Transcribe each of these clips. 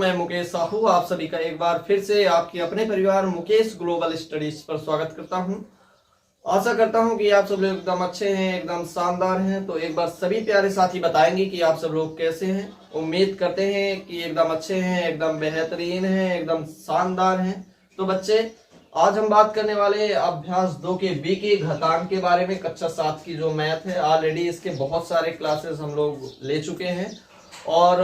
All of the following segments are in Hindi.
मैं मुकेश साहू आप सभी का एक बार फिर से आपके अपने परिवार मुकेश ग्लोबल स्टडीज पर स्वागत करता हूं। आशा करता हूं कि आप सब लोग एकदम अच्छे हैं, एकदम शानदार हैं। तो एक बार सभी प्यारे साथी बताएंगे कि आप सब लोग कैसे हैं। उम्मीद करते हैं कि एकदम अच्छे हैं, एकदम बेहतरीन हैं, एकदम शानदार हैं। तो बच्चे, आज हम बात करने वाले अभ्यास 2 के बी के घातांक के बारे में। कक्षा 7 की जो मैथ है, ऑलरेडी इसके बहुत सारे क्लासेस हम लोग ले चुके हैं और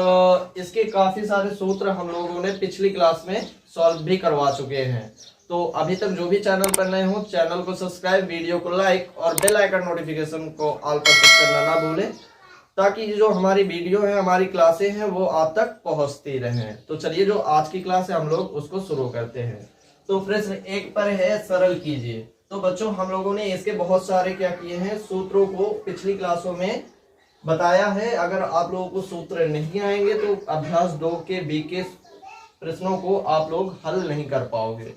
इसके काफी सारे सूत्र हम लोगों ने पिछली क्लास में सॉल्व भी करवा चुके हैं। तो अभी तक जो भी चैनल पर नए हो, चैनल को सब्सक्राइब, वीडियो को लाइक और बेल आइकन नोटिफिकेशन को ऑल पर सेट करना ना भूलें, ताकि जो हमारी वीडियो है, हमारी क्लासें हैं, वो आप तक पहुंचती रहें। तो चलिए, जो आज की क्लास है हम लोग उसको शुरू करते हैं। तो प्रश्न 1 पर है, सरल कीजिए। तो बच्चों, हम लोगों ने इसके बहुत सारे क्या किए हैं, सूत्रों को पिछली क्लासों में बताया है। अगर आप लोगों को सूत्र नहीं आएंगे तो अभ्यास 2 के बी के प्रश्नों को आप लोग हल नहीं कर पाओगे।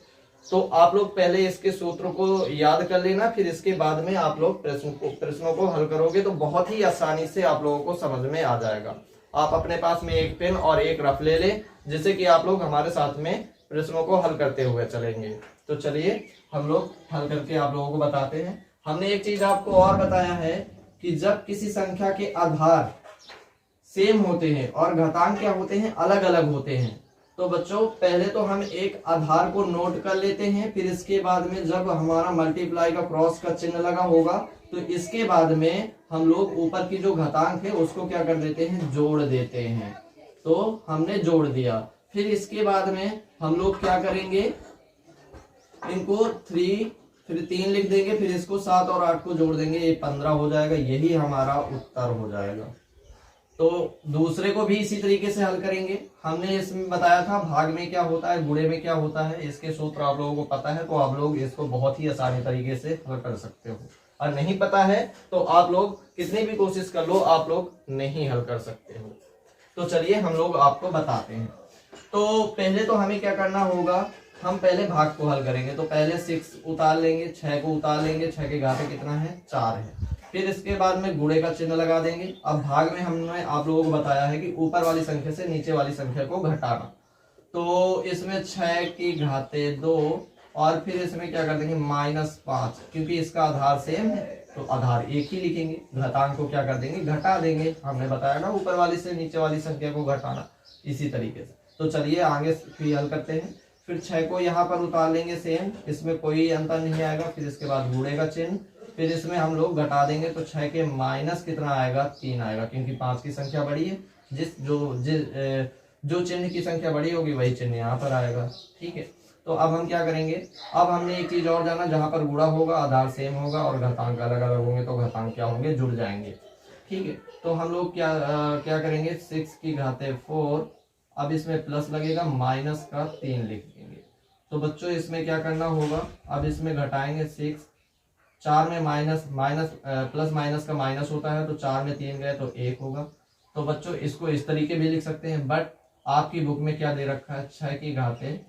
तो आप लोग पहले इसके सूत्रों को याद कर लेना, फिर इसके बाद में आप लोग प्रश्नों को हल करोगे तो बहुत ही आसानी से आप लोगों को समझ में आ जाएगा। आप अपने पास में एक पेन और एक रफ ले लें, जिससे कि आप लोग हमारे साथ में प्रश्नों को हल करते हुए चलेंगे। तो चलिए, हम लोग हल करके आप लोगों को बताते हैं। हमने एक चीज आपको और बताया है कि जब किसी संख्या के आधार सेम होते हैं और घातांक क्या होते हैं, अलग अलग होते हैं। तो बच्चों, पहले तो हम एक आधार को नोट कर लेते हैं, फिर इसके बाद में जब हमारा मल्टीप्लाई का क्रॉस का चिन्ह लगा होगा तो इसके बाद में हम लोग ऊपर की जो घातांक है उसको क्या कर देते हैं, जोड़ देते हैं। तो हमने जोड़ दिया, फिर इसके बाद में हम लोग क्या करेंगे, इनको 3 लिख देंगे, फिर इसको 7 और 8 को जोड़ देंगे, ये 15 हो जाएगा। यही हमारा उत्तर हो जाएगा। तो दूसरे को भी इसी तरीके से हल करेंगे। हमने इसमें बताया था भाग में क्या होता है, गुणे में क्या होता है। इसके सूत्र आप लोगों को पता है तो आप लोग इसको बहुत ही आसानी तरीके से हल कर सकते हो। और नहीं पता है तो आप लोग कितनी भी कोशिश कर लो, आप लोग नहीं हल कर सकते हो। तो चलिए, हम लोग आपको बताते हैं। तो पहले तो हमें क्या करना होगा, हम पहले भाग को हल करेंगे। तो पहले 6 उतार लेंगे, 6 को उतार लेंगे, 6 के घाते कितना है, 4 है। फिर इसके बाद में गुणे का चिन्ह लगा देंगे। अब भाग में हमने आप लोगों को बताया है कि ऊपर वाली संख्या से नीचे वाली संख्या को घटाना। तो इसमें 6 की घाते 2 और फिर इसमें क्या कर देंगे, -5, क्योंकि इसका आधार सेम है तो आधार एक ही लिखेंगे। घातांक को क्या कर देंगे, घटा देंगे। हमने बताया ना, ऊपर वाली से नीचे वाली संख्या को घटाना, इसी तरीके से। तो चलिए आगे फिर हल करते हैं। फिर 6 को यहाँ पर उतार लेंगे सेम, इसमें कोई अंतर नहीं आएगा। फिर इसके बाद गुणे का चिन्ह, फिर इसमें हम लोग घटा देंगे तो 6 के माइनस कितना आएगा, 3 आएगा, क्योंकि 5 की संख्या बड़ी है। जो चिन्ह की संख्या बड़ी होगी वही चिन्ह यहाँ पर आएगा। ठीक है, तो अब हम क्या करेंगे, अब हमने एक चीज और जाना, जहां पर गुणा होगा आधार सेम होगा और घातांक अलग अलग होंगे तो घातांक क्या होंगे, जुड़ जाएंगे। ठीक है, तो हम लोग क्या करेंगे, 6 की घाते 4, अब इसमें प्लस लगेगा, माइनस का 3 लिख देंगे। तो बच्चों, इसमें क्या करना होगा, अब इसमें घटाएंगे 6, 4 में प्लस माइनस का माइनस होता है, तो 4 में 3 गए तो 1 होगा। तो बच्चों, इसको इस तरीके भी लिख सकते हैं, बट आपकी बुक में क्या दे रखा है, 6 की घाते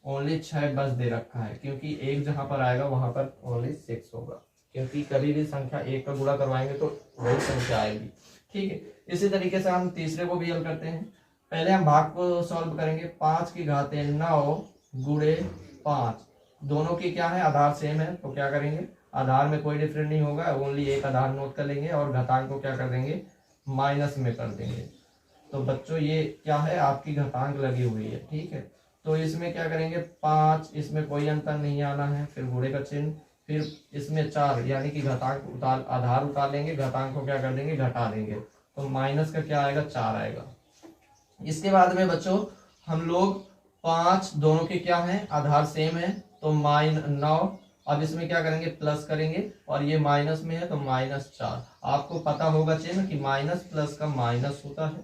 ओनली 6 बस दे रखा है, क्योंकि 1 जहां पर आएगा वहां पर ओनली 6 होगा, क्योंकि कभी भी संख्या 1 का गुणा करवाएंगे तो वही संख्या आएगी। ठीक है, इसी तरीके से हम तीसरे को भी हल करते हैं। पहले हम भाग को सॉल्व करेंगे। 5 की घाते 9 गुणे 5, दोनों की क्या है, आधार सेम है, तो क्या करेंगे, आधार में कोई डिफरेंस नहीं होगा, ओनली एक आधार नोट कर लेंगे और घातांक को क्या कर देंगे, माइनस में कर देंगे। तो बच्चों, ये क्या है, आपकी घातांक लगी हुई है। ठीक है, तो इसमें क्या करेंगे, 5, इसमें कोई अंतर नहीं आना है, फिर गुणे का चिन्ह, फिर इसमें 4, यानी कि घातांक आधार उतार लेंगे, घातांक को क्या कर देंगे, घटा देंगे, तो माइनस का क्या आएगा, 4 आएगा। इसके बाद में बच्चों, हम लोग 5 दोनों के क्या है, आधार सेम है, तो -9। अब इसमें क्या करेंगे, प्लस करेंगे, और ये माइनस में है तो -4। आपको पता होगा चिन्ह कि माइनस प्लस का माइनस होता है।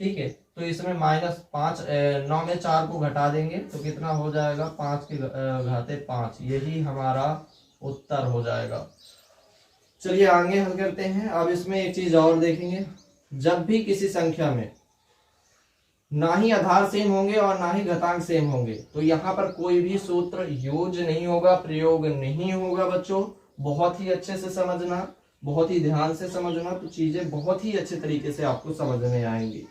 ठीक है, तो इसमें -9 में 4 को घटा देंगे तो कितना हो जाएगा, 5 की घाते 5, यही हमारा उत्तर हो जाएगा। चलिए आगे हल करते हैं। अब इसमें एक चीज और देखेंगे, जब भी किसी संख्या में ना ही आधार सेम होंगे और ना ही घातांक सेम होंगे तो यहाँ पर कोई भी सूत्र यूज नहीं होगा, प्रयोग नहीं होगा। बच्चों, बहुत ही अच्छे से समझना, बहुत ही ध्यान से समझना, तो चीजें बहुत ही अच्छे तरीके से आपको समझ में आएंगी।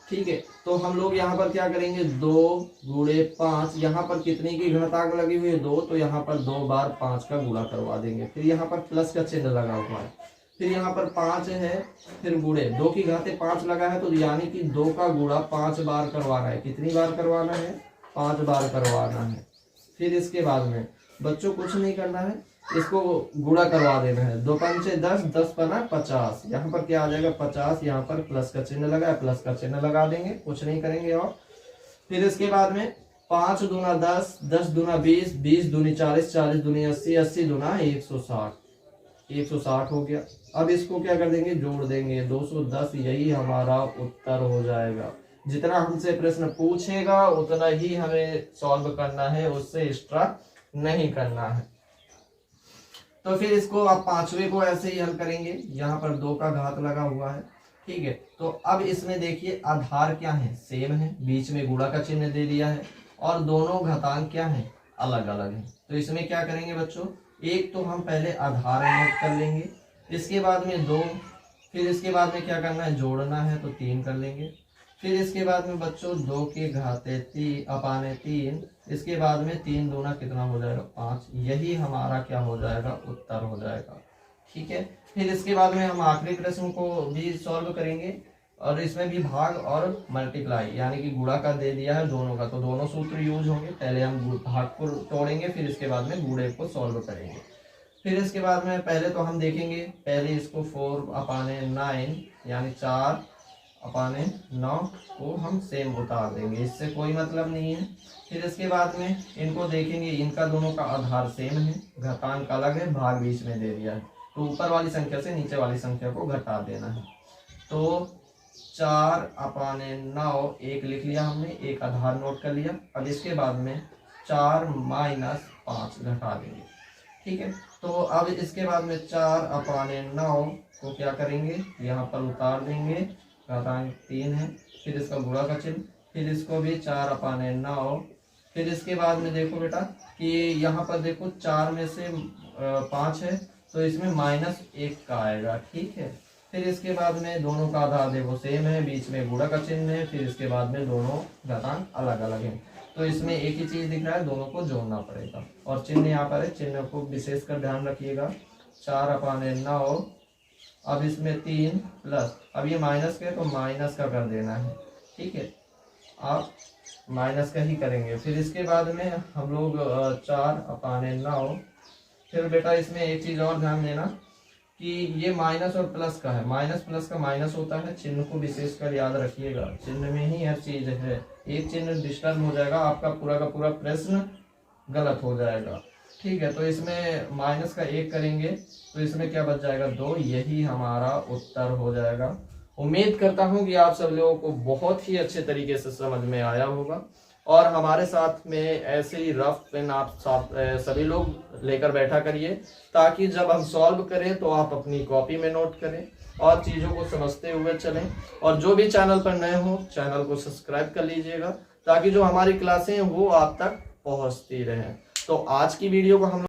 ठीक है, तो हम लोग यहाँ पर क्या करेंगे, 2 गुणे 5, यहाँ पर कितने की घातांक लगी हुई है 2, तो यहाँ पर 2 बार 5 का गुणा करवा देंगे। फिर यहाँ पर प्लस का चिन्ह लगा हुआ है, फिर यहाँ पर 5 है, फिर गुणे 2 की घाते 5 लगा है, तो यानी कि 2 का गुणा 5 बार करवाना है। कितनी बार करवाना है, 5 बार करवाना है। फिर इसके बाद में बच्चों कुछ नहीं करना है, इसको गुणा करवा देना है। 2 पंचे 10, 10 पना 50, यहाँ पर क्या आ जाएगा 50, यहाँ पर प्लस का चिन्ह लगा है, प्लस का चिन्ह लगा देंगे, कुछ नहीं करेंगे। और फिर इसके बाद में 5 दूना 10, 10 दूना 20, 20 दूनी 40, 40 दूनी 80, 80 दूना 160, 160 हो गया। अब इसको क्या कर देंगे, जोड़ देंगे 210, यही हमारा उत्तर हो जाएगा। जितना हमसे प्रश्न पूछेगा उतना ही हमें सॉल्व करना है, उससे एक्स्ट्रा नहीं करना है। तो फिर इसको आप पांचवे को ऐसे ही हल करेंगे, यहाँ पर 2 का घात लगा हुआ है, ठीक है। तो अब इसमें देखिए आधार क्या है, सेम है, बीच में गुणा का चिन्ह दे दिया है, और दोनों घातांक क्या है, अलग अलग है। तो इसमें क्या करेंगे बच्चों, एक तो हम पहले आधार नोट कर लेंगे, इसके बाद में 2, फिर इसके बाद में क्या करना है, जोड़ना है तो 3 कर लेंगे। फिर इसके बाद में बच्चों 2 के घाते 3, इसके बाद में 3 दूना कितना हो जाएगा 5, यही हमारा क्या हो जाएगा, उत्तर हो जाएगा, ठीक है। फिर इसके बाद में हम आखिरी प्रश्न को भी सॉल्व करेंगे, और इसमें भी भाग और मल्टीप्लाई यानी कि गुणा का दे दिया है दोनों का, तो दोनों सूत्र यूज होंगे। पहले हम भाग को तोड़ेंगे, फिर इसके बाद में गुणे को सॉल्व करेंगे। फिर इसके बाद में पहले तो हम देखेंगे, पहले इसको 4/9 यानी 4/9 को हम सेम उतार देंगे, इससे कोई मतलब नहीं है। फिर इसके बाद में इनको देखेंगे, इनका दोनों का आधार सेम है, घातांक अलग है, भाग बीच में दे दिया है, तो ऊपर वाली संख्या से नीचे वाली संख्या को घटा देना है। तो 4/9 एक लिख लिया हमने, एक आधार नोट कर लिया। अब इसके बाद में 4 - 5 घटा देंगे, ठीक है। तो अब इसके बाद में 4/9 को क्या करेंगे, यहाँ पर उतार देंगे, घातांक 3 है, फिर इसका गुणा का चिन्ह, फिर इसको भी 4/9। फिर इसके बाद में देखो बेटा कि यहाँ पर देखो 4 में से 5 है, तो इसमें -1 का आएगा, ठीक है। फिर इसके बाद में दोनों का आधार देखो सेम है, बीच में गुणा का चिन्ह है, फिर इसके बाद में दोनों घातांक अलग अलग है, तो इसमें एक ही चीज दिख रहा है, दोनों को जोड़ना पड़ेगा। और चिन्ह यहाँ पर है, चिन्ह को विशेषकर ध्यान रखिएगा, 4/9। अब इसमें 3 प्लस, अब ये माइनस के तो माइनस का कर देना है, ठीक है, आप माइनस का ही करेंगे। फिर इसके बाद में हम लोग 4/9। फिर बेटा इसमें एक चीज और ध्यान देना कि ये माइनस और प्लस का है, माइनस प्लस का माइनस होता है, चिन्ह को विशेषकर याद रखिएगा, चिन्ह में ही हर चीज है। एक चिन्ह डिस्टर्ब हो जाएगा, आपका पूरा का पूरा प्रश्न गलत हो जाएगा, ठीक है। तो इसमें माइनस का 1 करेंगे, तो इसमें क्या बच जाएगा 2, यही हमारा उत्तर हो जाएगा। उम्मीद करता हूं कि आप सब लोगों को बहुत ही अच्छे तरीके से समझ में आया होगा, और हमारे साथ में ऐसे ही रफ पेन आप सभी लोग लेकर बैठा करिए, ताकि जब हम सॉल्व करें तो आप अपनी कॉपी में नोट करें और चीज़ों को समझते हुए चलें। और जो भी चैनल पर नए हो, चैनल को सब्सक्राइब कर लीजिएगा, ताकि जो हमारी क्लासें हैं वो आप तक पहुंचती रहें। तो आज की वीडियो को हम